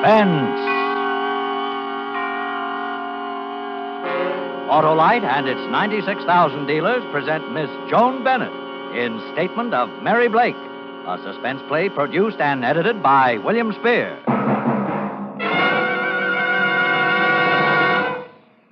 Suspense. Autolite and its 96,000 dealers present Miss Joan Bennett in Statement of Mary Blake, a suspense play produced and edited by William Spear.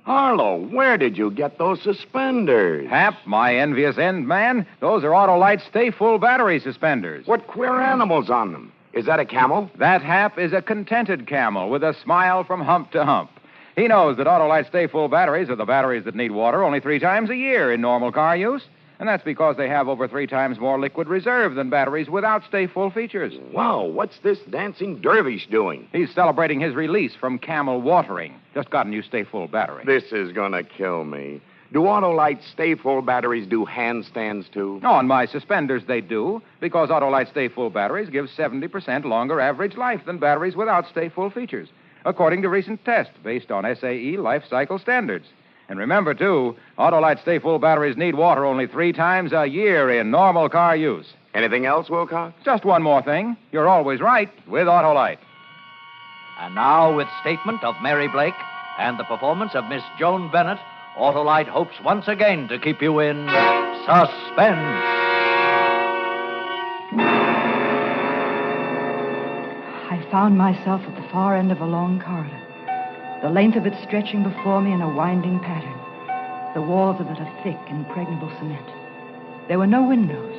Harlow, where did you get those suspenders? Hap, my envious end man, those are Autolite Stay Full battery suspenders. What queer animals on them? Is that a camel? That Hap is a contented camel with a smile from hump to hump. He knows that Autolite Stay Full batteries are the batteries that need water only 3 times a year in normal car use. And that's because they have over 3 times more liquid reserve than batteries without Stay Full features. Wow, what's this dancing dervish doing? He's celebrating his release from camel watering. Just got a new Stay Full battery. This is gonna kill me. Do Autolite Stay Full batteries do handstands, too? On my suspenders, they do, because Autolite Stay Full batteries give 70% longer average life than batteries without Stay Full features, according to recent tests based on SAE life cycle standards. And remember, too, Autolite Stay Full batteries need water only 3 times a year in normal car use. Anything else, Wilcox? Just one more thing. You're always right with Autolite. And now, with Statement of Mary Blake and the performance of Miss Joan Bennett, Autolite hopes once again to keep you in suspense. I found myself at the far end of a long corridor, the length of it stretching before me in a winding pattern, the walls of it a thick, impregnable cement. There were no windows,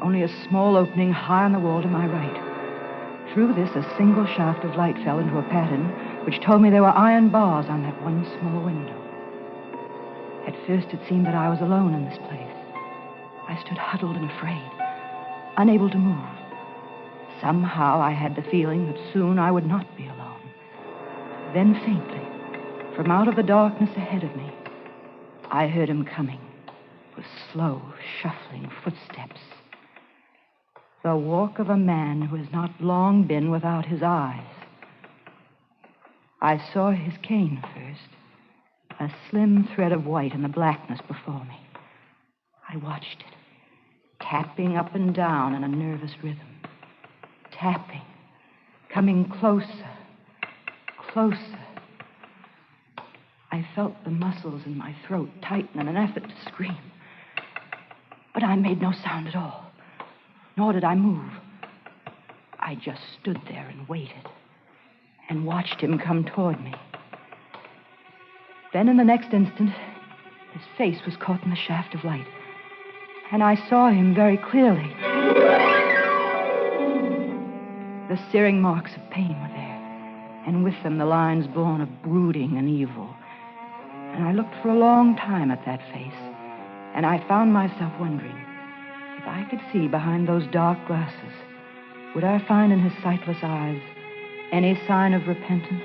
only a small opening high on the wall to my right. Through this, a single shaft of light fell into a pattern which told me there were iron bars on that one small window. At first, it seemed that I was alone in this place. I stood huddled and afraid, unable to move. Somehow, I had the feeling that soon I would not be alone. Then faintly, from out of the darkness ahead of me, I heard him coming with slow, shuffling footsteps. The walk of a man who has not long been without his eyes. I saw his cane first, a slim thread of white in the blackness before me. I watched it, tapping up and down in a nervous rhythm. Tapping, coming closer. Closer. I felt the muscles in my throat tighten in an effort to scream. But I made no sound at all, nor did I move. I just stood there and waited, and watched him come toward me. Then in the next instant, his face was caught in the shaft of light, and I saw him very clearly. The searing marks of pain were there, and with them the lines born of brooding and evil. And I looked for a long time at that face, and I found myself wondering, if I could see behind those dark glasses, would I find in his sightless eyes any sign of repentance?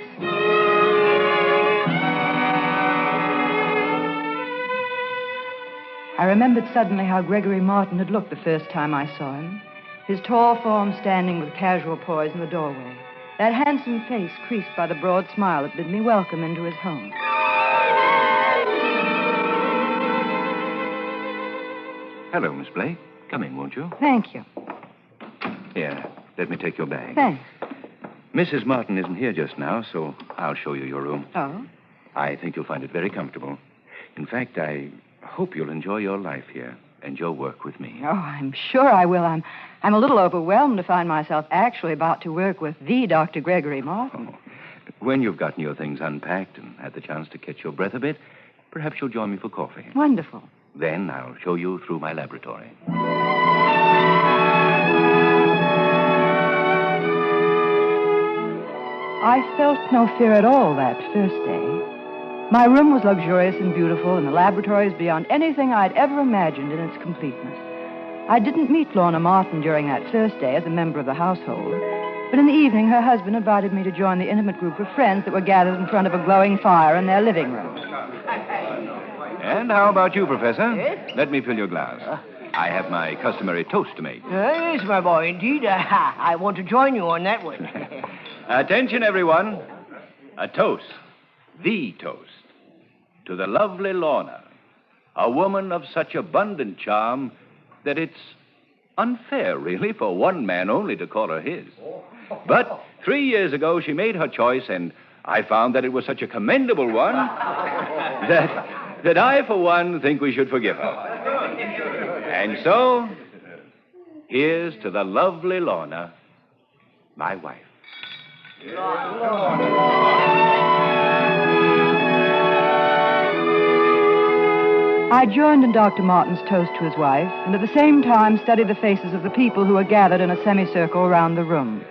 I remembered suddenly how Gregory Martin had looked the first time I saw him, his tall form standing with casual poise in the doorway, that handsome face creased by the broad smile that bid me welcome into his home. Hello, Miss Blake. Come in, won't you? Thank you. Here, let me take your bag. Thanks. Mrs. Martin isn't here just now, so I'll show you your room. Oh? I think you'll find it very comfortable. In fact, I hope you'll enjoy your life here and your work with me. Oh, I'm sure I will. I'm a little overwhelmed to find myself actually about to work with the Dr. Gregory Martin. Oh. When you've gotten your things unpacked and had the chance to catch your breath a bit, perhaps you'll join me for coffee. Wonderful. Then I'll show you through my laboratory. I felt no fear at all that first day. My room was luxurious and beautiful, and the laboratory is beyond anything I'd ever imagined in its completeness. I didn't meet Lorna Martin during that first day as a member of the household, but in the evening her husband invited me to join the intimate group of friends that were gathered in front of a glowing fire in their living room. And how about you, Professor? Yes? Let me fill your glass. I have my customary toast to make. Yes, my boy, indeed. I want to join you on that one. Attention, everyone. A toast. The toast. To the lovely Lorna. A woman of such abundant charm that it's Unfair, really, for one man only to call her his. But 3 years ago, she made her choice, and I found that it was such a commendable one that I, for one, think we should forgive her. And so, here's to the lovely Lorna, my wife. I joined in Dr. Martin's toast to his wife, and at the same time studied the faces of the people who were gathered in a semicircle around the room.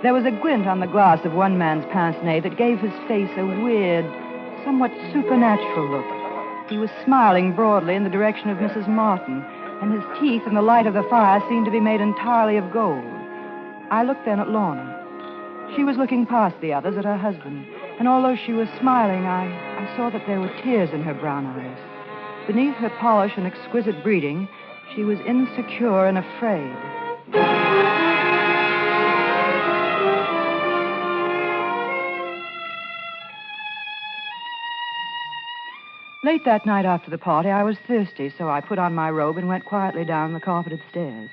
There was a glint on the glass of one man's pince-nez that gave his face a weird, somewhat supernatural look. He was smiling broadly in the direction of Mrs. Martin, and his teeth in the light of the fire seemed to be made entirely of gold. I looked then at Lorna. She was looking past the others at her husband, and although she was smiling, I saw that there were tears in her brown eyes. Beneath her polish and exquisite breeding, she was insecure and afraid. Late that night after the party, I was thirsty, so I put on my robe and went quietly down the carpeted stairs.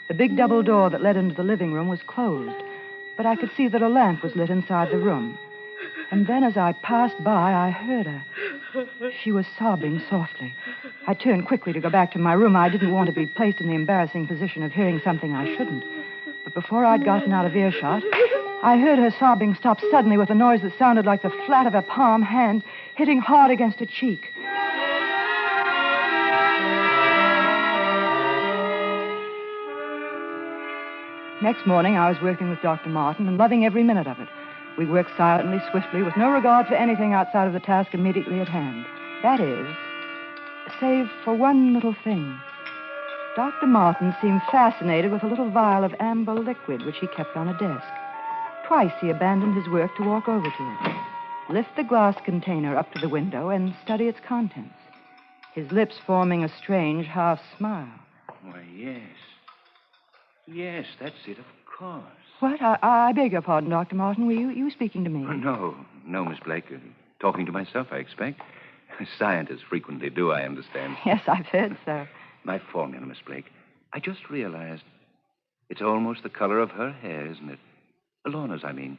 The big double door that led into the living room was closed, but I could see that a lamp was lit inside the room. And then as I passed by, I heard her. She was sobbing softly. I turned quickly to go back to my room. I didn't want to be placed in the embarrassing position of hearing something I shouldn't. But before I'd gotten out of earshot, I heard her sobbing stop suddenly with a noise that sounded like the flat of a palm hand hitting hard against a cheek. Next morning, I was working with Dr. Martin and loving every minute of it. We worked silently, swiftly, with no regard for anything outside of the task immediately at hand. That is, save for one little thing. Dr. Martin seemed fascinated with a little vial of amber liquid which he kept on a desk. Twice he abandoned his work to walk over to it, lift the glass container up to the window, and study its contents, his lips forming a strange half smile. Why, yes. Yes, that's it, of course. What? I beg your pardon, Dr. Martin. Were you speaking to me? Oh, no, Miss Blake. Talking to myself, I expect. Scientists frequently do, I understand. Yes, I've heard so. My formula, Miss Blake. I just realized it's almost the color of her hair, isn't it? Lorna's, I mean.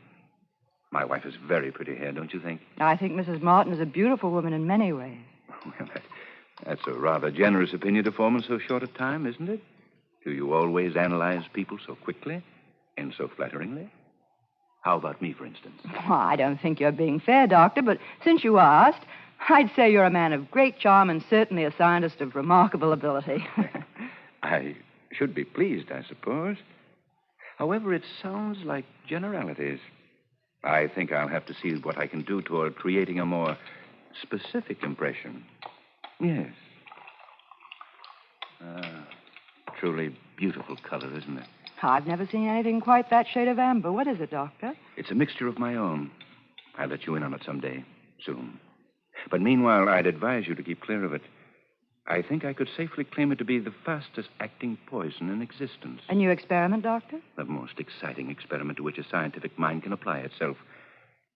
My wife has very pretty hair, don't you think? I think Mrs. Martin is a beautiful woman in many ways. Well, that's a rather generous opinion to form in so short a time, isn't it? Do you always analyze people so quickly and so flatteringly? How about me, for instance? Well, I don't think you're being fair, Doctor, but since you asked, I'd say you're a man of great charm and certainly a scientist of remarkable ability. I should be pleased, I suppose. However, it sounds like generalities. I think I'll have to see what I can do toward creating a more specific impression. Yes. Truly beautiful color, isn't it? I've never seen anything quite that shade of amber. What is it, Doctor? It's a mixture of my own. I'll let you in on it someday, soon. But meanwhile, I'd advise you to keep clear of it. I think I could safely claim it to be the fastest acting poison in existence. A new experiment, Doctor? The most exciting experiment to which a scientific mind can apply itself.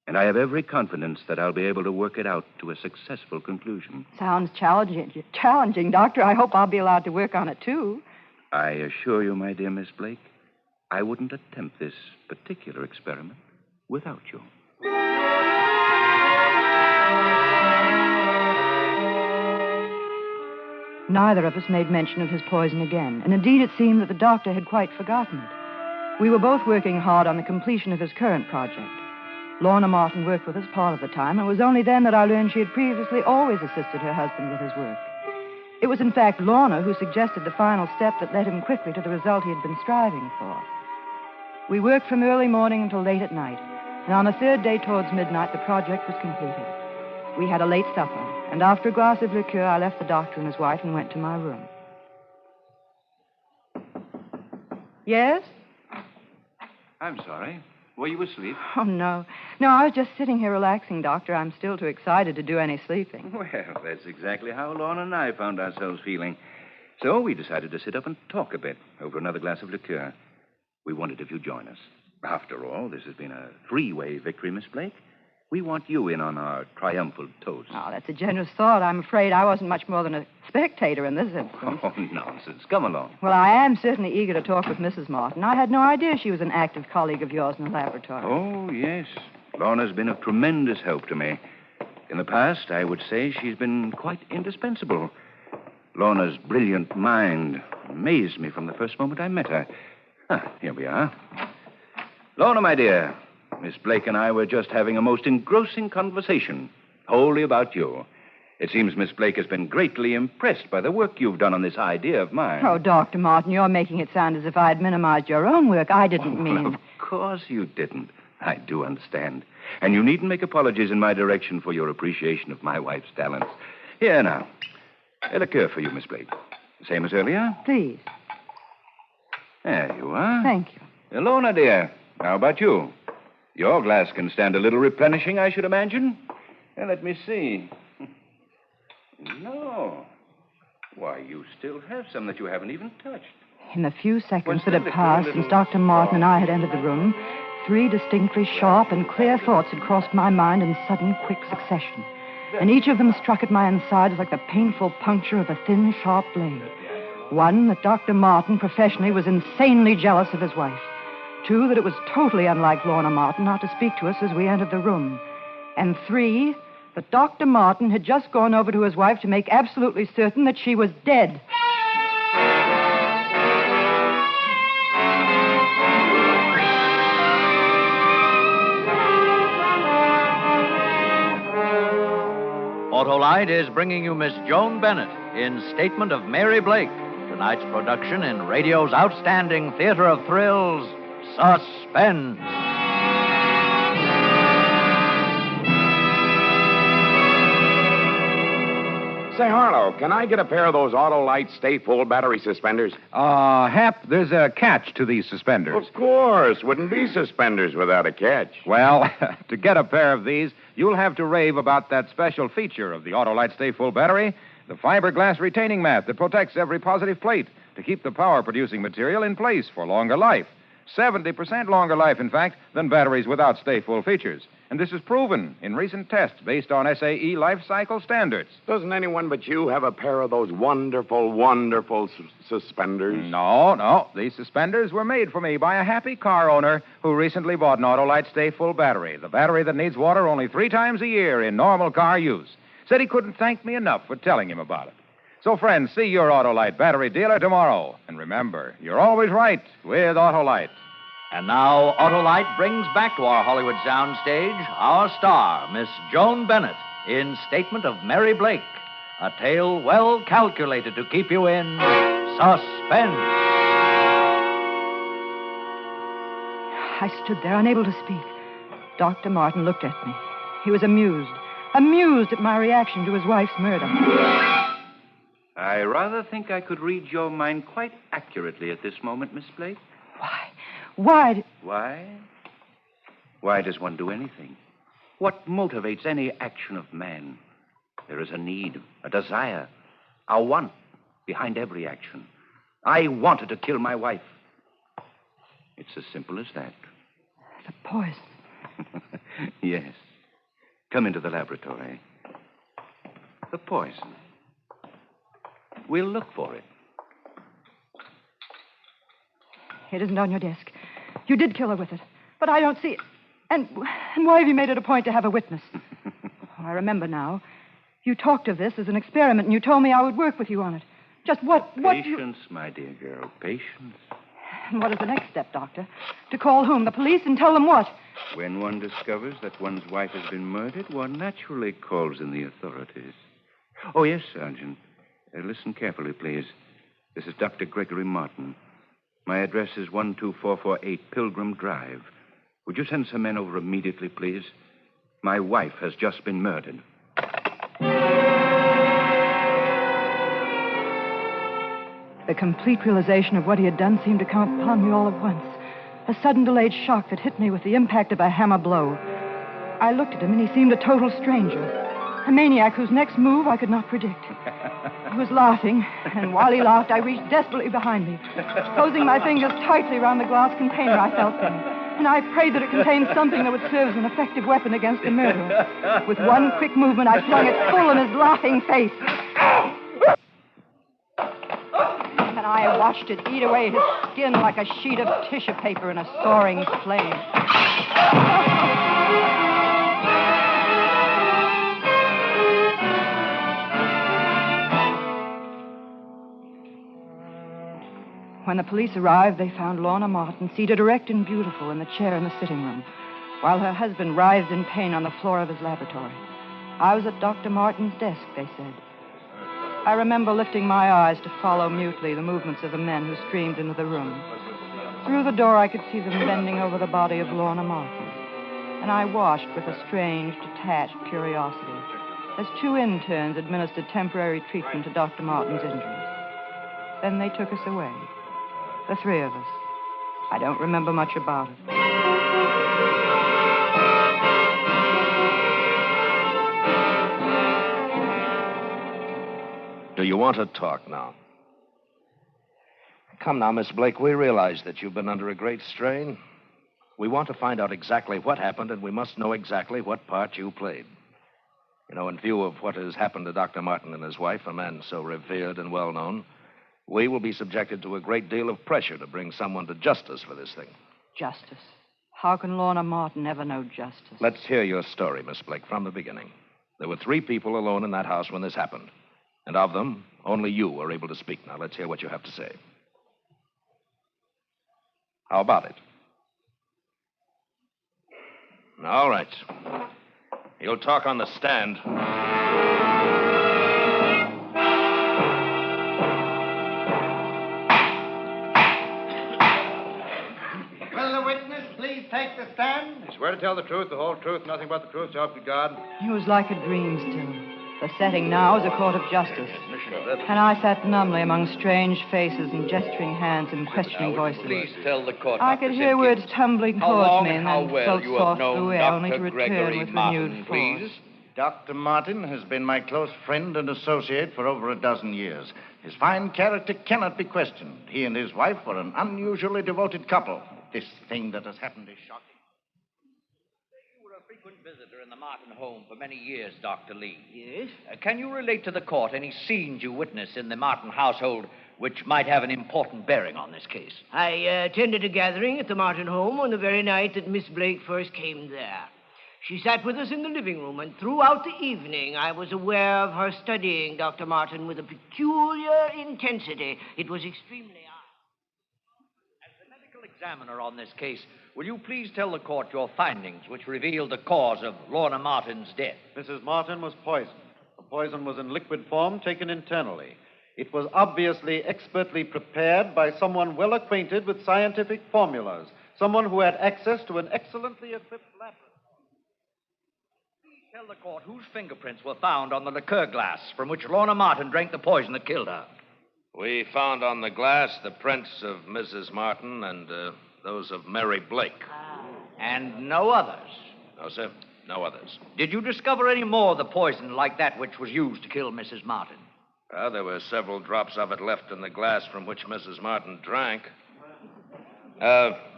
And I have every confidence that I'll be able to work it out to a successful conclusion. Sounds challenging, Doctor. I hope I'll be allowed to work on it, too. I assure you, my dear Miss Blake, I wouldn't attempt this particular experiment without you. Neither of us made mention of his poison again, and indeed it seemed that the doctor had quite forgotten it. We were both working hard on the completion of his current project. Lorna Martin worked with us part of the time, and it was only then that I learned she had previously always assisted her husband with his work. It was, in fact, Lorna who suggested the final step that led him quickly to the result he had been striving for. We worked from early morning until late at night, and on the third day towards midnight, the project was completed. We had a late supper, and after a glass of liqueur, I left the doctor and his wife and went to my room. Yes? I'm sorry. Were you asleep? Oh, no. No, I was just sitting here relaxing, Doctor. I'm still too excited to do any sleeping. Well, that's exactly how Lorna and I found ourselves feeling. So we decided to sit up and talk a bit over another glass of liqueur. We wondered if you'd join us. After all, this has been a three-way victory, Miss Blake. We want you in on our triumphal toast. Oh, that's a generous thought. I'm afraid I wasn't much more than a spectator in this instance. Oh, nonsense. Come along. Well, I am certainly eager to talk with Mrs. Martin. I had no idea she was an active colleague of yours in the laboratory. Oh, yes. Lorna's been of tremendous help to me. In the past, I would say she's been quite indispensable. Lorna's brilliant mind amazed me from the first moment I met her. Here we are. Lorna, my dear, Miss Blake and I were just having a most engrossing conversation, wholly about you. It seems Miss Blake has been greatly impressed by the work you've done on this idea of mine. Oh, Dr. Martin, you're making it sound as if I had minimized your own work. I didn't mean... Of course you didn't. I do understand. And you needn't make apologies in my direction for your appreciation of my wife's talents. Here now. A liqueur for you, Miss Blake. Same as earlier? Please. There you are. Thank you. Lorna, dear. How about you? Your glass can stand a little replenishing, I should imagine. Let me see. No. Why, you still have some that you haven't even touched. In the few seconds that had passed since Dr. Martin and I had entered the room, 3 distinctly sharp and clear thoughts had crossed my mind in sudden, quick succession. And each of them struck at my insides like the painful puncture of a thin, sharp blade. 1, that Dr. Martin, professionally, was insanely jealous of his wife. 2, that it was totally unlike Lorna Martin not to speak to us as we entered the room. And 3, that Dr. Martin had just gone over to his wife to make absolutely certain that she was dead. Autolite is bringing you Miss Joan Bennett in Statement of Mary Blake, tonight's production in radio's outstanding theater of thrills, Suspense. Say, Harlow, can I get a pair of those Autolite Stay Full battery suspenders? Hap, there's a catch to these suspenders. Of course. Wouldn't be suspenders without a catch. Well, to get a pair of these, you'll have to rave about that special feature of the Autolite Stay Full battery, the fiberglass retaining mat that protects every positive plate to keep the power-producing material in place for longer life. 70% longer life, in fact, than batteries without Stay Full features. And this is proven in recent tests based on SAE life cycle standards. Doesn't anyone but you have a pair of those wonderful, wonderful suspenders? No. These suspenders were made for me by a happy car owner who recently bought an Autolite Stay Full battery, the battery that needs water only 3 times a year in normal car use. Said he couldn't thank me enough for telling him about it. So, friends, see your Autolite battery dealer tomorrow. And remember, you're always right with Autolite. And now, Autolite brings back to our Hollywood soundstage our star, Miss Joan Bennett, in Statement of Mary Blake, a tale well calculated to keep you in suspense. I stood there, unable to speak. Dr. Martin looked at me. He was amused at my reaction to his wife's murder. I rather think I could read your mind quite accurately at this moment, Miss Blake. Why? Why does one do anything? What motivates any action of man? There is a need, a desire, a want behind every action. I wanted to kill my wife. It's as simple as that. The poison. Yes. Come into the laboratory. The poison. We'll look for it. It isn't on your desk. You did kill her with it, but I don't see it. And why have you made it a point to have a witness? I remember now. You talked of this as an experiment, and you told me I would work with you on it. Just what Patience, my dear girl, patience. And what is the next step, Doctor? To call whom? The police and tell them what? When one discovers that one's wife has been murdered, one naturally calls in the authorities. Oh, yes, Sergeant. Listen carefully, please. This is Dr. Gregory Martin. My address is 12448 Pilgrim Drive. Would you send some men over immediately, please? My wife has just been murdered. The complete realization of what he had done seemed to come upon me all at once. A sudden delayed shock that hit me with the impact of a hammer blow. I looked at him, and he seemed a total stranger. A maniac whose next move I could not predict. He was laughing, and while he laughed, I reached desperately behind me, closing my fingers tightly around the glass container I felt in. And I prayed that it contained something that would serve as an effective weapon against the murderer. With one quick movement, I flung it full in his laughing face. And I watched it eat away his skin like a sheet of tissue paper in a soaring flame. When the police arrived, they found Lorna Martin seated erect and beautiful in the chair in the sitting room, while her husband writhed in pain on the floor of his laboratory. I was at Dr. Martin's desk, they said. I remember lifting my eyes to follow mutely the movements of the men who streamed into the room. Through the door, I could see them bending over the body of Lorna Martin, and I watched with a strange, detached curiosity as two interns administered temporary treatment to Dr. Martin's injuries. Then they took us away. The three of us. I don't remember much about it. Do you want to talk now? Come now, Miss Blake. We realize that you've been under a great strain. We want to find out exactly what happened, and we must know exactly what part you played. You know, in view of what has happened to Dr. Martin and his wife, a man so revered and well-known, we will be subjected to a great deal of pressure to bring someone to justice for this thing. Justice? How can Lorna Martin ever know justice? Let's hear your story, Miss Blake, from the beginning. There were 3 people alone in that house when this happened. And of them, only you were able to speak. Now, let's hear what you have to say. How about it? All right. You'll talk on the stand. Will the witness please take the stand? Swear to tell the truth, the whole truth, nothing but the truth, so help you God. It was like a dream still. The setting now is a court of justice. And I sat numbly among strange faces and gesturing hands and questioning voices. Please tell the court. I could hear words tumbling towards me and how then well float you have softly known away, Dr. only to return Gregory with Martin, renewed please. force. Dr. Martin has been my close friend and associate for over a dozen years. His fine character cannot be questioned. He and his wife were an unusually devoted couple. This thing that has happened is shocking. You were a frequent visitor in the Martin home for many years, Dr. Lee. Yes? Can you relate to the court any scenes you witnessed in the Martin household which might have an important bearing on this case? I attended a gathering at the Martin home on the very night that Miss Blake first came there. She sat with us in the living room, and throughout the evening I was aware of her studying Dr. Martin with a peculiar intensity. It was extremely odd. As the medical examiner on this case, will you please tell the court your findings which revealed the cause of Lorna Martin's death? Mrs. Martin was poisoned. The poison was in liquid form, taken internally. It was obviously expertly prepared by someone well acquainted with scientific formulas, someone who had access to an excellently equipped laboratory. Please tell the court whose fingerprints were found on the liqueur glass from which Lorna Martin drank the poison that killed her. We found on the glass the prints of Mrs. Martin and those of Mary Blake. And no others? No, sir. No others. Did you discover any more of the poison like that which was used to kill Mrs. Martin? There were several drops of it left in the glass from which Mrs. Martin drank.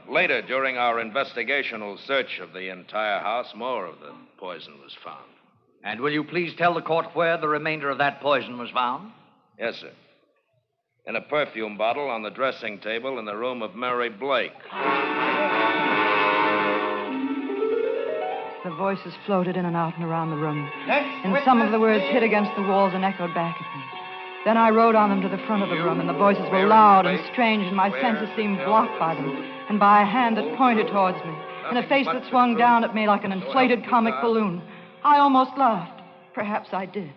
Later, during our investigational search of the entire house, more of the poison was found. And will you please tell the court where the remainder of that poison was found? Yes, sir. In a perfume bottle on the dressing table in the room of Mary Blake. The voices floated in and out and around the room. And some of the words hit against the walls and echoed back at me. Then I rode on them to the front of the room, and the voices were loud and strange, and my senses seemed blocked by them, and by a hand that pointed towards me, and a face that swung down at me like an inflated comic balloon. I almost laughed. Perhaps I did.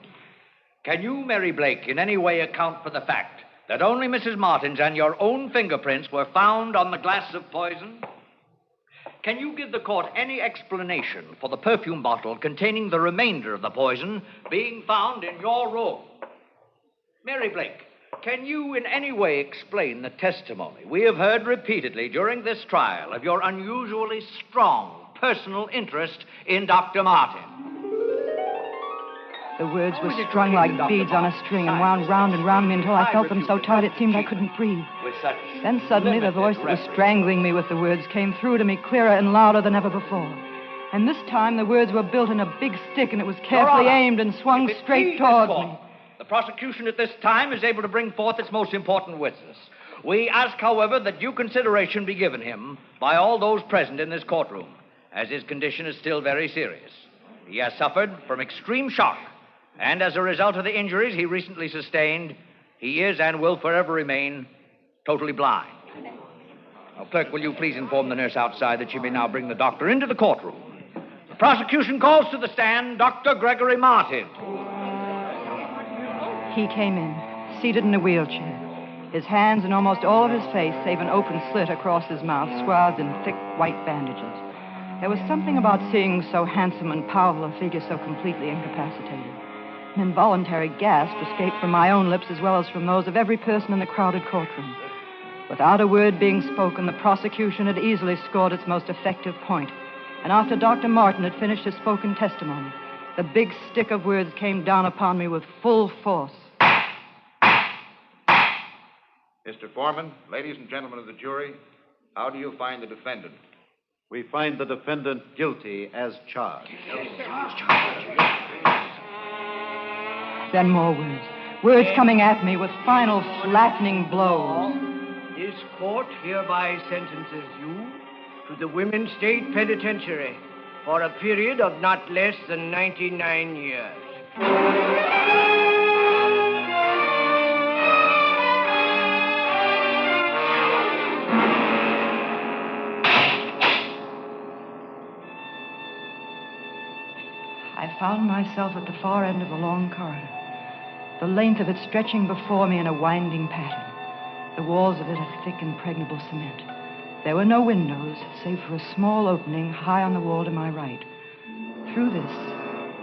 Can you, Mary Blake, in any way account for the fact that only Mrs. Martin's and your own fingerprints were found on the glass of poison? Can you give the court any explanation for the perfume bottle containing the remainder of the poison being found in your room? Mary Blake, can you in any way explain the testimony we have heard repeatedly during this trial of your unusually strong personal interest in Dr. Martin? The words were strung like beads on a string and wound round and round me until I felt them so tight it seemed I couldn't breathe. Then suddenly the voice that was strangling me with the words came through to me clearer and louder than ever before. And this time the words were built in a big stick and it was carefully aimed and swung straight towards me. The prosecution at this time is able to bring forth its most important witness. We ask, however, that due consideration be given him by all those present in this courtroom, as his condition is still very serious. He has suffered from extreme shock, and as a result of the injuries he recently sustained, he is and will forever remain totally blind. Now, clerk, will you please inform the nurse outside that she may now bring the doctor into the courtroom? The prosecution calls to the stand Dr. Gregory Martin. He came in, seated in a wheelchair. His hands and almost all of his face, save an open slit across his mouth, swathed in thick white bandages. There was something about seeing so handsome and powerful a figure so completely incapacitated. An involuntary gasp escaped from my own lips as well as from those of every person in the crowded courtroom. Without a word being spoken, the prosecution had easily scored its most effective point. And after Dr. Martin had finished his spoken testimony, the big stick of words came down upon me with full force. Mr. Foreman, ladies and gentlemen of the jury, how do you find the defendant? We find the defendant guilty as charged. Then more words. Words coming at me with final flattening blows. This court hereby sentences you to the Women's State Penitentiary for a period of not less than 99 years. I found myself at the far end of the long corridor, the length of it stretching before me in a winding pattern, the walls of it of thick, impregnable cement. There were no windows, save for a small opening high on the wall to my right. Through this,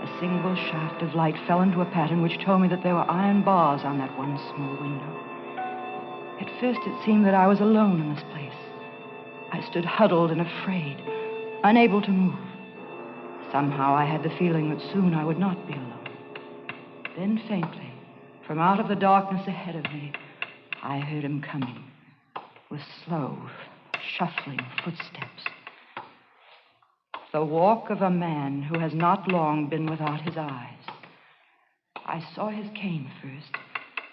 a single shaft of light fell into a pattern which told me that there were iron bars on that one small window. At first, it seemed that I was alone in this place. I stood huddled and afraid, unable to move. Somehow I had the feeling that soon I would not be alone. Then faintly, from out of the darkness ahead of me, I heard him coming with slow, shuffling footsteps. The walk of a man who has not long been without his eyes. I saw his cane first,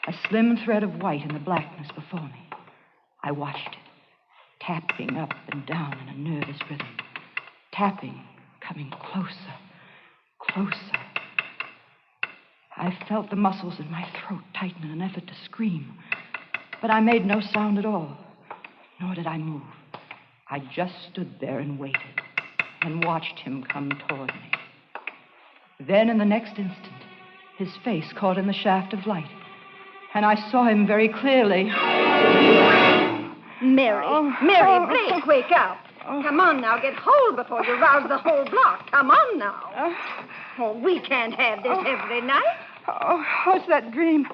a slim thread of white in the blackness before me. I watched it, tapping up and down in a nervous rhythm, tapping, coming closer, closer. I felt the muscles in my throat tighten in an effort to scream, but I made no sound at all, nor did I move. I just stood there and waited, and watched him come toward me. Then, in the next instant, his face caught in the shaft of light, and I saw him very clearly. Mary Blake, wake up. Come on now, get hold before you rouse the whole block. Come on now. Oh, we can't have this every night. Oh, how's that dream?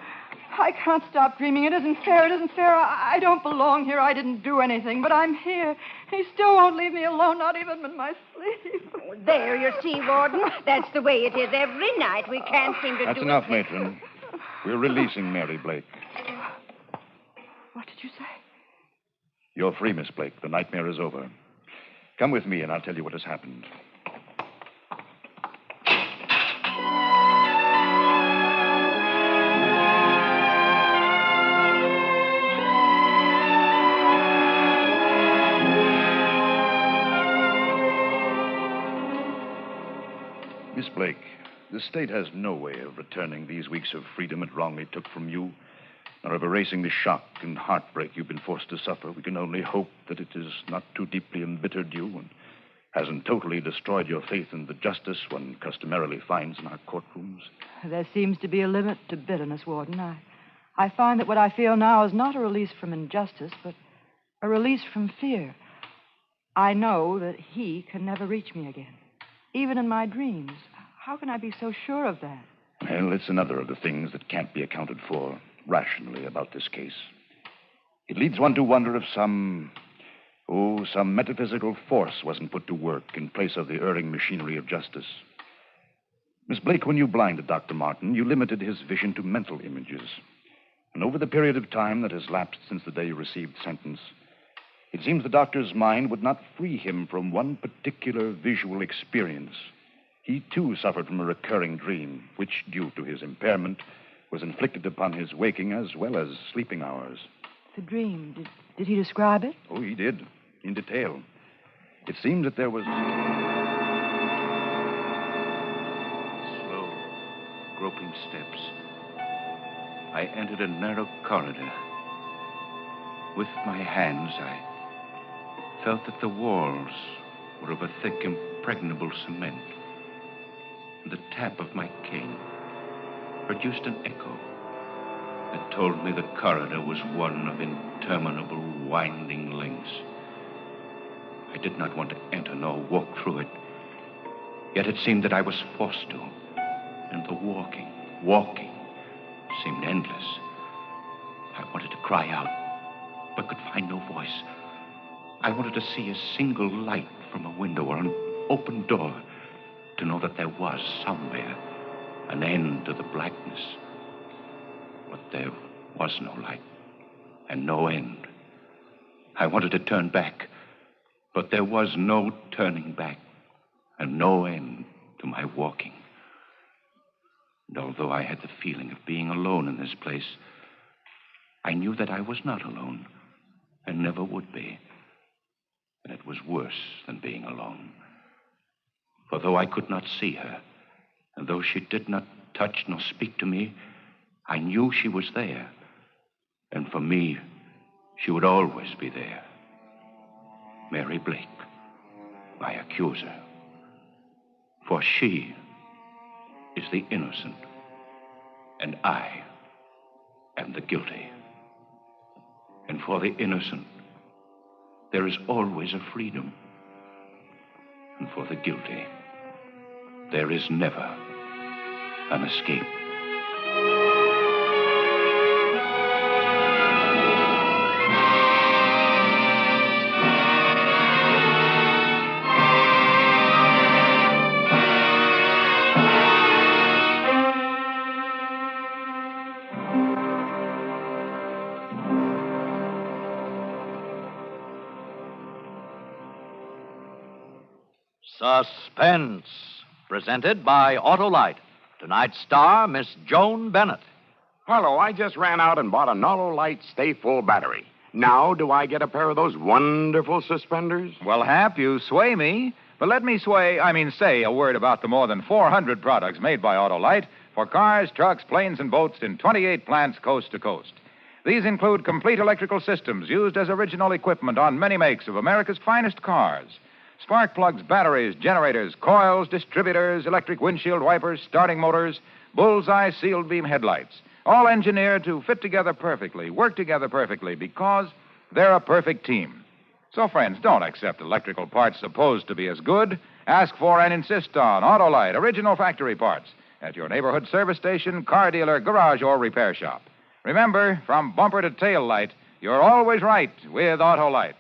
I can't stop dreaming. It isn't fair. It isn't fair. I don't belong here. I didn't do anything, but I'm here. He still won't leave me alone, not even in my sleep. Oh, there you see, Warden. That's the way it is every night. We can't seem to That's do enough, it. Matron. We're releasing Mary Blake. What did you say? You're free, Miss Blake. The nightmare is over. Come with me, and I'll tell you what has happened. Miss Blake, the state has no way of returning these weeks of freedom it wrongly took from you, nor of erasing the shock and heartbreak you've been forced to suffer. We can only hope that it has not too deeply embittered you and hasn't totally destroyed your faith in the justice one customarily finds in our courtrooms. There seems to be a limit to bitterness, Warden. I find that what I feel now is not a release from injustice, but a release from fear. I know that he can never reach me again, even in my dreams. How can I be so sure of that? Well, it's another of the things that can't be accounted for rationally about this case. It leads one to wonder if some metaphysical force wasn't put to work in place of the erring machinery of justice. Miss Blake, when you blinded Dr. Martin, you limited his vision to mental images. And over the period of time that has lapsed since the day you received sentence, it seems the doctor's mind would not free him from one particular visual experience. He, too, suffered from a recurring dream, which, due to his impairment, was inflicted upon his waking as well as sleeping hours. The dream, did he describe it? Oh, he did, in detail. It seemed that there was... Slow, groping steps. I entered a narrow corridor. With my hands, I felt that the walls were of a thick, impregnable cement. And the tap of my cane produced an echo that told me the corridor was one of interminable, winding links. I did not want to enter nor walk through it. Yet it seemed that I was forced to. And the walking, seemed endless. I wanted to cry out, but could find no voice. I wanted to see a single light from a window or an open door, to know that there was somewhere an end to the blackness. But there was no light and no end. I wanted to turn back, but there was no turning back and no end to my walking. And although I had the feeling of being alone in this place, I knew that I was not alone and never would be. And it was worse than being alone. For though I could not see her, and though she did not touch nor speak to me, I knew she was there. And for me, she would always be there. Mary Blake, my accuser. For she is the innocent, and I am the guilty. And for the innocent, there is always a freedom. And for the guilty, there is never an escape. Suspense, presented by Autolite. Tonight's star, Miss Joan Bennett. Hello, I just ran out and bought an Autolite Stay Full battery. Now, do I get a pair of those wonderful suspenders? Well, Hap, you sway me. But let me say a word about the more than 400 products made by Autolite for cars, trucks, planes, and boats in 28 plants coast to coast. These include complete electrical systems used as original equipment on many makes of America's finest cars. Spark plugs, batteries, generators, coils, distributors, electric windshield wipers, starting motors, bullseye sealed beam headlights. All engineered to fit together perfectly, work together perfectly, because they're a perfect team. So, friends, don't accept electrical parts supposed to be as good. Ask for and insist on Autolite original factory parts at your neighborhood service station, car dealer, garage, or repair shop. Remember, from bumper to tail light, you're always right with Autolite.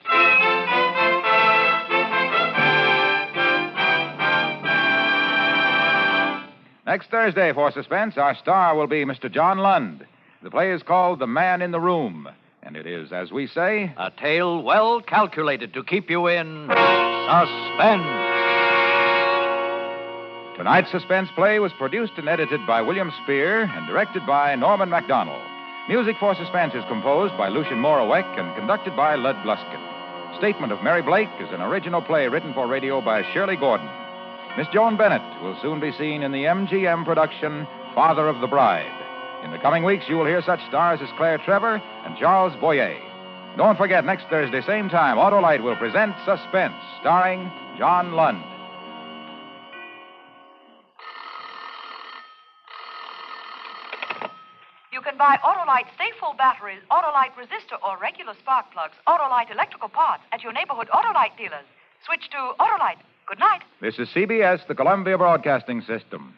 Next Thursday for Suspense, our star will be Mr. John Lund. The play is called The Man in the Room, and it is, as we say, a tale well calculated to keep you in suspense. Tonight's Suspense play was produced and edited by William Spear and directed by Norman MacDonald. Music for Suspense is composed by Lucien Moraweck and conducted by Lud Gluskin. Statement of Mary Blake is an original play written for radio by Shirley Gordon. Miss Joan Bennett will soon be seen in the MGM production, Father of the Bride. In the coming weeks, you will hear such stars as Claire Trevor and Charles Boyer. Don't forget, next Thursday, same time, Autolite will present Suspense, starring John Lund. You can buy Autolite Stay Full batteries, Autolite resistor or regular spark plugs, Autolite electrical parts at your neighborhood Autolite dealers. Switch to Autolite. Good night. This is CBS, the Columbia Broadcasting System.